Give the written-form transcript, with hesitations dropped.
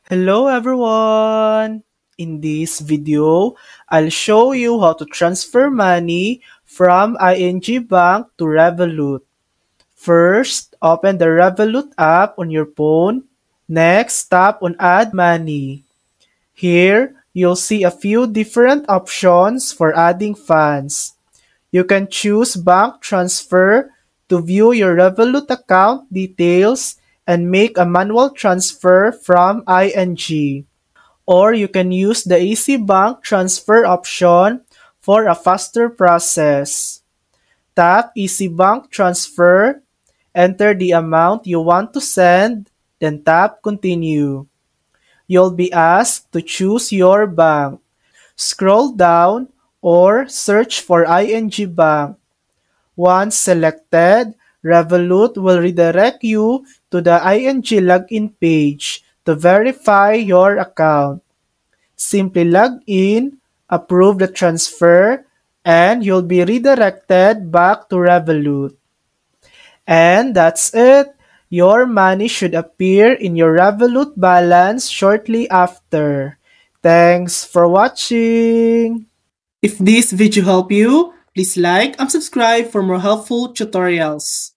Hello everyone! In this video, I'll show you how to transfer money from ING Bank to Revolut. First, open the Revolut app on your phone. Next, tap on Add Money. Here, you'll see a few different options for adding funds. You can choose Bank Transfer to view your Revolut account details and make a manual transfer from ING. Or you can use the Easy Bank Transfer option for a faster process. Tap Easy Bank Transfer, enter the amount you want to send, then tap Continue. You'll be asked to choose your bank. Scroll down or search for ING Bank. Once selected, Revolut will redirect you to the ING login page to verify your account. Simply log in, approve the transfer, and you'll be redirected back to Revolut. And that's it. Your money should appear in your Revolut balance shortly after. Thanks for watching. If this video helped you, please like and subscribe for more helpful tutorials.